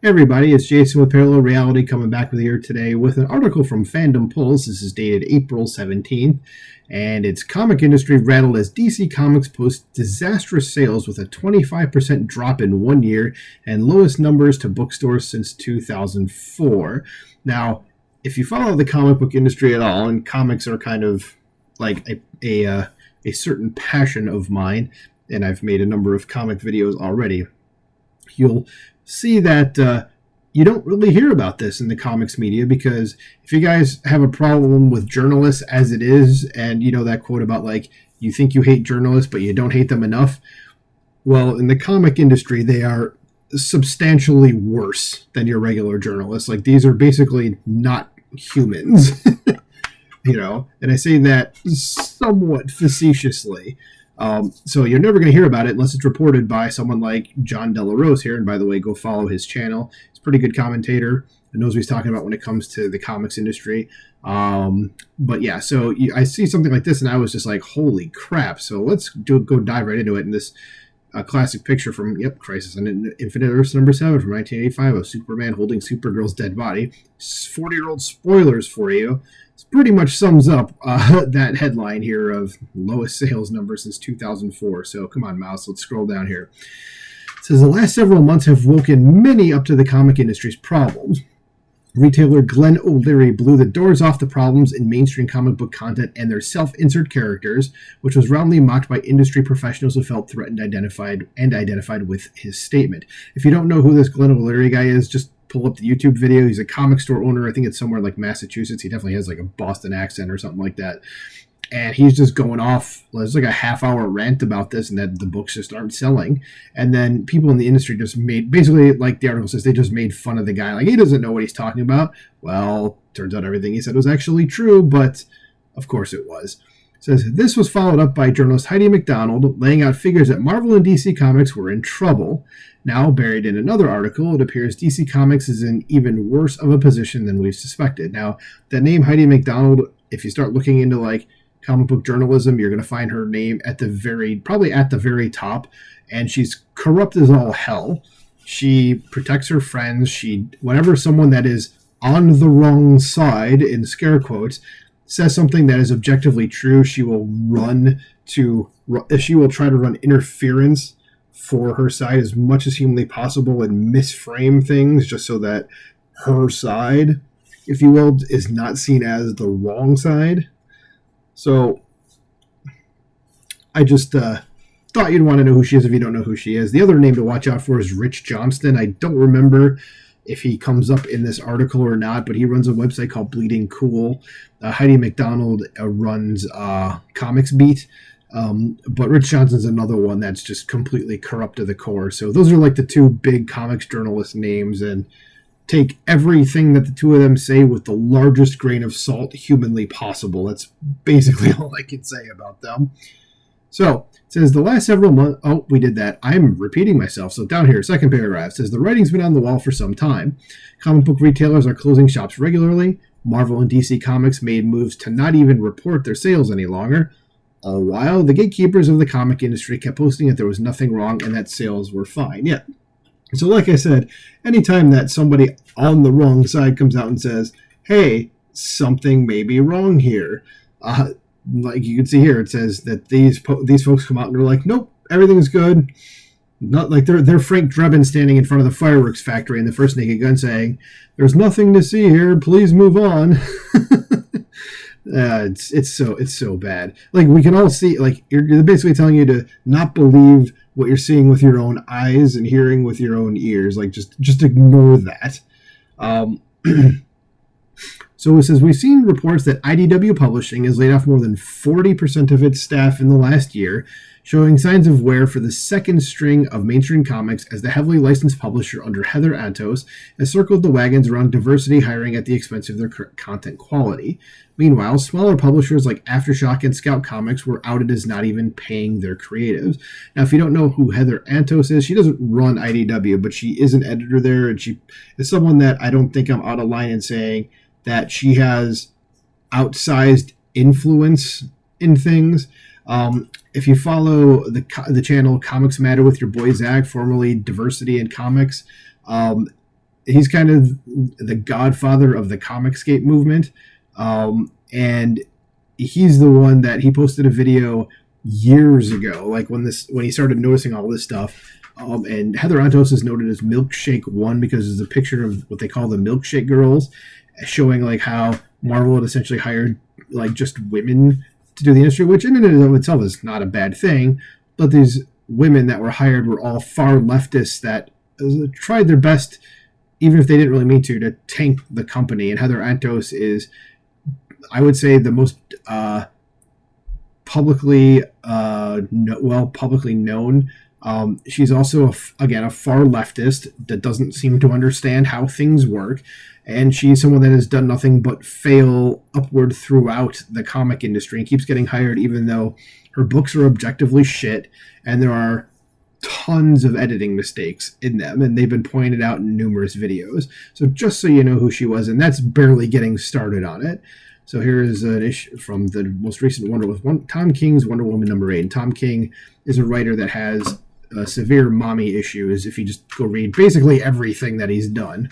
Everybody, it's Jason with Parallel Reality coming back with you here today with an article from Fandom Pulse. This is dated April 17th, and it's comic industry rattled as DC Comics posts disastrous sales with a 25% drop in 1 year and lowest numbers to bookstores since 2004. Now, if you follow the comic book industry at all, and comics are kind of like a certain passion of mine, and I've made a number of comic videos already, you'll see that you don't really hear about this in the comics media, because if you guys have a problem with journalists as it is, and you know that quote about like, you think you hate journalists but you don't hate them enough, well, in the comic industry they are substantially worse than your regular journalists. Like, these are basically not humans. And I say that somewhat facetiously. So you're never going to hear about it unless it's reported by someone like John Delarose here. And by the way, go follow his channel. He's a pretty good commentator and knows what he's talking about when it comes to the comics industry. But yeah, so I see something like this and I was just like, holy crap. So let's go dive right into it. In this classic picture from, Crisis on Infinite Earths number 7 from 1985 of Superman holding Supergirl's dead body. 40-year-old spoilers for you. This pretty much sums up that headline here of lowest sales number since 2004. So come on, mouse, let's scroll down here. It says the last several months have woken many up to the comic industry's problems. Retailer Glenn O'Leary blew the doors off the problems in mainstream comic book content and their self-insert characters, which was roundly mocked by industry professionals who felt threatened identified with his statement. If you don't know who this Glenn O'Leary guy is, just pull up the YouTube video. He's a comic store owner. I think it's somewhere like Massachusetts. He definitely has like a Boston accent or something like that. And he's just going off. It's like a half-hour rant about this and that the books just aren't selling. And then people in the industry just made, basically, like the article says, they just made fun of the guy. Like, he doesn't know what he's talking about. Well, turns out everything he said was actually true, but of course it was. It says, this was followed up by journalist Heidi MacDonald laying out figures that Marvel and DC Comics were in trouble. Now, buried in another article, it appears DC Comics is in even worse of a position than we've suspected. Now, that name Heidi MacDonald, if you start looking into like comic book journalism, you're going to find her name probably at the very top, and she's corrupt as all hell. She protects her friends. Whenever someone that is on the wrong side, in scare quotes, says something that is objectively true, she will try to run interference for her side as much as humanly possible and misframe things just so that her side, if you will, is not seen as the wrong side. So I just thought you'd want to know who she is if you don't know who she is. The other name to watch out for is Rich Johnston. I don't remember if he comes up in this article or not, but he runs a website called Bleeding Cool. Heidi MacDonald runs Comics Beat. But Rich Johnston's another one that's just completely corrupt to the core. So those are like the two big comics journalist names, and take everything that the two of them say with the largest grain of salt humanly possible. That's basically all I can say about them. So it says the last several months. Oh, we did that. I'm repeating myself. So down here, second paragraph says the writing's been on the wall for some time. Comic book retailers are closing shops regularly. Marvel and DC Comics made moves to not even report their sales any longer. All while the gatekeepers of the comic industry kept posting that there was nothing wrong and that sales were fine. Yeah. So like I said, anytime that somebody on the wrong side comes out and says, hey, something may be wrong here, like you can see here, it says that these folks come out and they're like, nope, everything's good. Not like they're Frank Drebin standing in front of the fireworks factory in the first Naked Gun saying, there's nothing to see here, please move on. It's so bad. Like, we can all see, like, you're basically telling you to not believe what you're seeing with your own eyes and hearing with your own ears. Like, just ignore that. So it says, we've seen reports that IDW Publishing has laid off more than 40% of its staff in the last year, showing signs of wear for the second string of mainstream comics as the heavily licensed publisher under Heather Antos has circled the wagons around diversity hiring at the expense of their content quality. Meanwhile, smaller publishers like Aftershock and Scout Comics were outed as not even paying their creatives. Now, if you don't know who Heather Antos is, she doesn't run IDW, but she is an editor there, and she is someone that I don't think I'm out of line in saying that she has outsized influence in things. If you follow the channel Comics Matter with your boy Zach, formerly Diversity in Comics, he's kind of the godfather of the Comicscape movement, and he's the one that he posted a video years ago, like when he started noticing all this stuff. And Heather Antos is noted as Milkshake One because it's a picture of what they call the Milkshake Girls, showing like how Marvel had essentially hired like just women to do the industry, which in and of itself is not a bad thing. But these women that were hired were all far leftists that tried their best, even if they didn't really mean to tank the company. And Heather Antos is, I would say, the most publicly known. She's also, again, a far leftist that doesn't seem to understand how things work. And she's someone that has done nothing but fail upward throughout the comic industry and keeps getting hired, even though her books are objectively shit. And there are tons of editing mistakes in them. And they've been pointed out in numerous videos. So just so you know who she was, and that's barely getting started on it. So here is an issue from the most recent Tom King's Wonder Woman #8. And Tom King is a writer that has severe mommy issues if you just go read basically everything that he's done.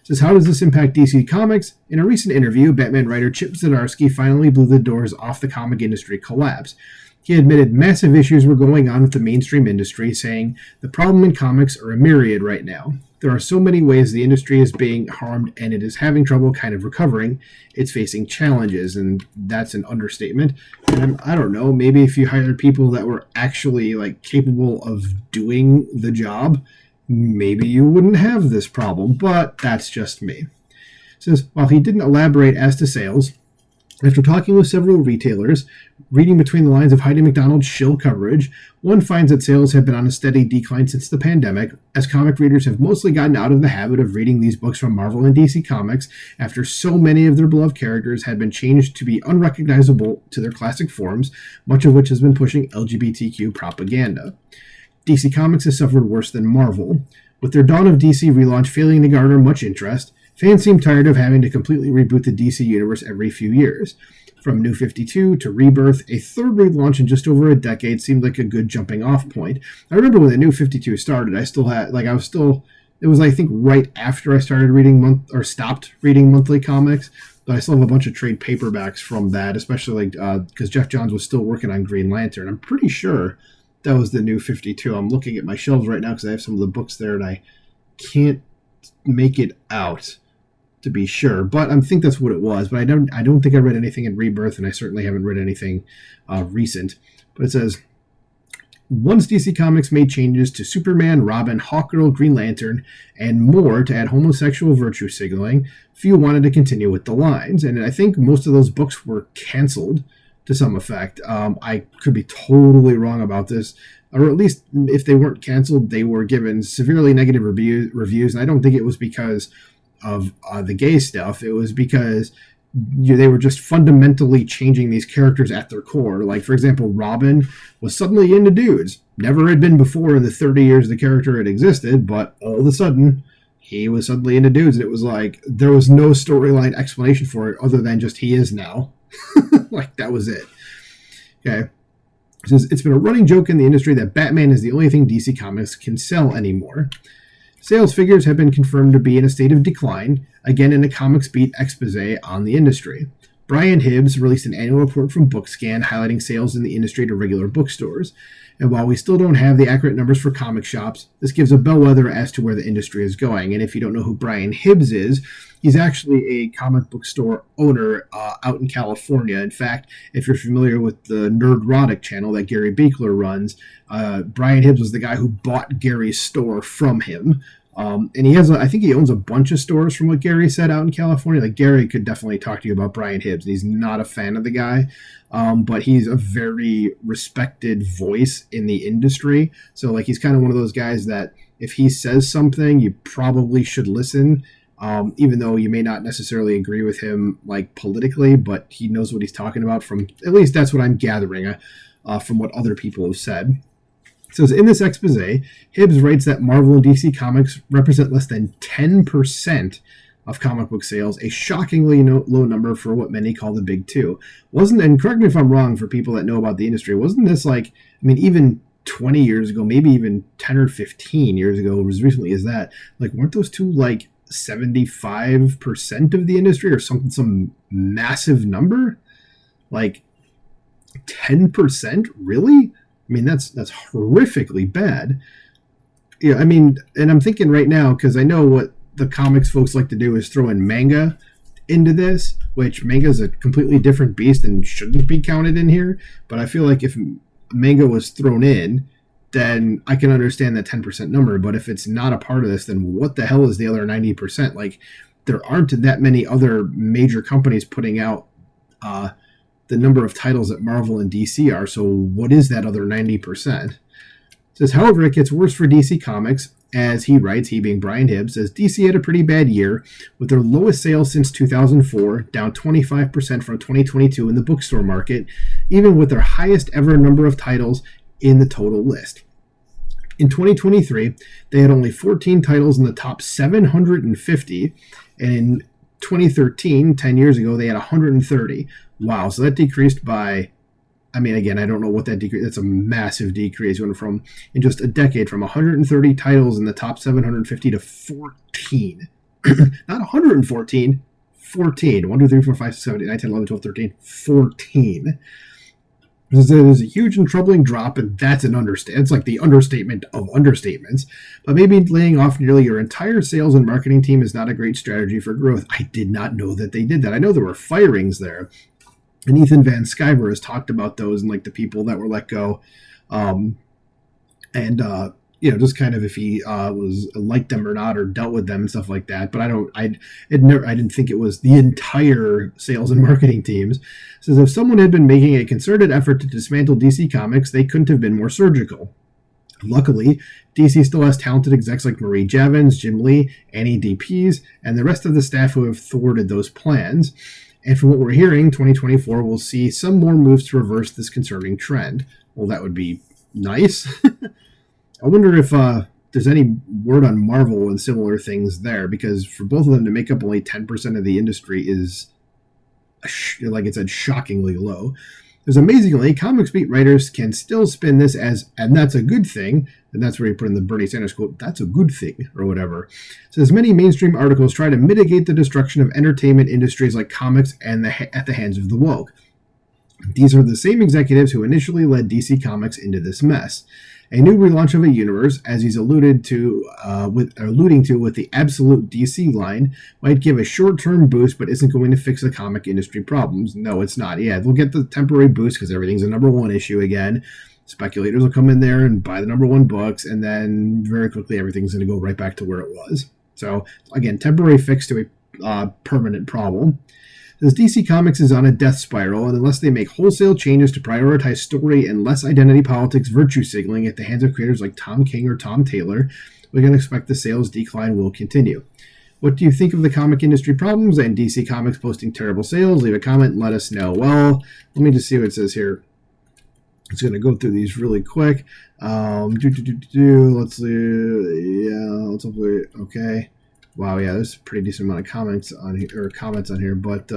It says, how does this impact DC Comics? In a recent interview, Batman writer Chip Zdarsky finally blew the doors off the comic industry collapse. He admitted massive issues were going on with the mainstream industry, saying, the problem in comics are a myriad right now. There are so many ways the industry is being harmed, and it is having trouble kind of recovering. It's facing challenges, and that's an understatement. And I don't know, maybe if you hired people that were actually like capable of doing the job, maybe you wouldn't have this problem, but that's just me. It says, while he didn't elaborate as to sales, after talking with several retailers, reading between the lines of Heidi McDonald's shill coverage, one finds that sales have been on a steady decline since the pandemic, as comic readers have mostly gotten out of the habit of reading these books from Marvel and DC Comics after so many of their beloved characters had been changed to be unrecognizable to their classic forms, much of which has been pushing LGBTQ propaganda. DC Comics has suffered worse than Marvel. With their Dawn of DC relaunch failing to garner much interest, fans seem tired of having to completely reboot the DC universe every few years. From New 52 to Rebirth, a third relaunch in just over a decade seemed like a good jumping off point. I remember when the New 52 started, it was I think right after I started reading stopped reading monthly comics, but I still have a bunch of trade paperbacks from that, especially because Jeff Johns was still working on Green Lantern. I'm pretty sure that was the New 52. I'm looking at my shelves right now because I have some of the books there and I can't make it out to be sure, but I think that's what it was. But I don't think I read anything in Rebirth, and I certainly haven't read anything recent. But it says, once DC Comics made changes to Superman, Robin, Hawkgirl, Green Lantern, and more to add homosexual virtue signaling, few wanted to continue with the lines, and I think most of those books were canceled to some effect. I could be totally wrong about this, or at least if they weren't canceled, they were given severely negative reviews, and I don't think it was because of the gay stuff. It was because they were just fundamentally changing these characters at their core. Like, for example, Robin was suddenly into dudes. Never had been before in the 30 years the character had existed, but all of a sudden, he was suddenly into dudes. And it was like, there was no storyline explanation for it other than just he is now. Like, that was it. Okay. It says, it's been a running joke in the industry that Batman is the only thing DC Comics can sell anymore. Sales figures have been confirmed to be in a state of decline, again in a Comics Beat expose on the industry. Brian Hibbs released an annual report from Bookscan highlighting sales in the industry to regular bookstores. And while we still don't have the accurate numbers for comic shops, this gives a bellwether as to where the industry is going. And if you don't know who Brian Hibbs is, he's actually a comic book store owner out in California. In fact, if you're familiar with the Nerdrotic channel that Gary Beekler runs, Brian Hibbs was the guy who bought Gary's store from him. And he has, I think he owns a bunch of stores from what Gary said out in California. Like, Gary could definitely talk to you about Brian Hibbs. And he's not a fan of the guy, but he's a very respected voice in the industry. So, like, he's kind of one of those guys that if he says something, you probably should listen, even though you may not necessarily agree with him, like, politically, but he knows what he's talking about from, at least that's what I'm gathering from what other people have said. It says, in this expose, Hibbs writes that Marvel and DC Comics represent less than 10% of comic book sales, a shockingly low number for what many call the big two. And correct me if I'm wrong for people that know about the industry, wasn't this like, I mean, even 20 years ago, maybe even 10 or 15 years ago, as recently as that, like, weren't those two, like, 75% of the industry or some massive number. Like 10%, really? I mean, that's horrifically bad. Yeah, I mean, and I'm thinking right now, because I know what the comics folks like to do is throw in manga into this, which manga is a completely different beast and shouldn't be counted in here. But I feel like if manga was thrown in, then I can understand that 10% number. But if it's not a part of this, then what the hell is the other 90%? Like, there aren't that many other major companies putting out the number of titles that Marvel and DC are. So what is that other 90%? It says, however, it gets worse for DC Comics. As he writes, he being Brian Hibbs, says DC had a pretty bad year with their lowest sales since 2004, down 25% from 2022 in the bookstore market, even with their highest ever number of titles in the total list. In 2023, they had only 14 titles in the top 750, and in 2013, 10 years ago, they had 130. Wow, so that decreased by, I mean, again, I don't know what that decrease. That's a massive decrease. Went from, in just a decade, from 130 titles in the top 750 to 14. Not 114, 14. 1, 2, 3, 4, 5, 6, 7, 8, 9, 10, 11, 12, 13, 14. There's a huge and troubling drop, and that's an understatement. It's like the understatement of understatements. But maybe laying off nearly your entire sales and marketing team is not a great strategy for growth. I did not know that they did that. I know there were firings there. And Ethan Van Sciver has talked about those and like the people that were let go, just kind of if he was liked them or not or dealt with them and stuff like that. But I didn't think it was the entire sales and marketing teams. It says if someone had been making a concerted effort to dismantle DC Comics, they couldn't have been more surgical. Luckily, DC still has talented execs like Marie Javins, Jim Lee, Annie DPs, and the rest of the staff who have thwarted those plans. And from what we're hearing, 2024 will see some more moves to reverse this concerning trend. Well, that would be nice. I wonder if there's any word on Marvel and similar things there, because for both of them to make up only 10% of the industry is, like it said, shockingly low. There's amazingly, comics beat writers can still spin this as, and that's a good thing, and that's where you put in the Bernie Sanders quote, that's a good thing, or whatever. So as many mainstream articles try to mitigate the destruction of entertainment industries like comics and at the hands of the woke. These are the same executives who initially led DC Comics into this mess. A new relaunch of a universe, as he's alluding to with the Absolute DC line, might give a short-term boost, but isn't going to fix the comic industry problems. No, it's not. Yeah, they'll get the temporary boost because everything's a number one issue again. Speculators will come in there and buy the number one books, and then very quickly everything's going to go right back to where it was. So, again, temporary fix to a permanent problem. As DC Comics is on a death spiral, and unless they make wholesale changes to prioritize story and less identity politics virtue signaling at the hands of creators like Tom King or Tom Taylor, we can expect the sales decline will continue. What do you think of the comic industry problems and DC Comics posting terrible sales? Leave a comment and let us know. Well, let me just see what it says here. It's going to go through these really quick. Let's see. Yeah, let's hopefully. Okay. Wow, yeah, there's a pretty decent amount of comments on here, but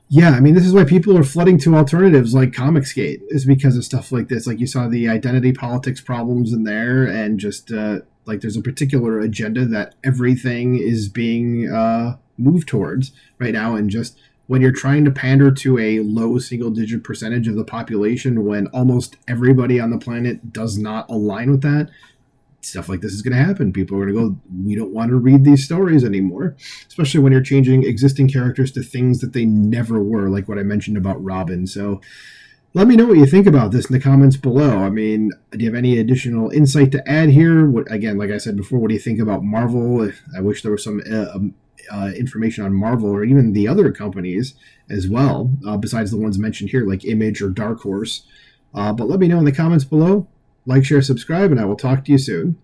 yeah, I mean, this is why people are flooding to alternatives like Comicsgate, is because of stuff like this. Like you saw the identity politics problems in there, and just like there's a particular agenda that everything is being moved towards right now, and just when you're trying to pander to a low single-digit percentage of the population, when almost everybody on the planet does not align with that, stuff like this is going to happen. People are going to go, we don't want to read these stories anymore, especially when you're changing existing characters to things that they never were, like what I mentioned about Robin. So let me know what you think about this in the comments below. I mean, do you have any additional insight to add here? Again, like I said before, what do you think about Marvel? I wish there was some information on Marvel or even the other companies as well, besides the ones mentioned here, like Image or Dark Horse. But let me know in the comments below. Like, share, subscribe, and I will talk to you soon.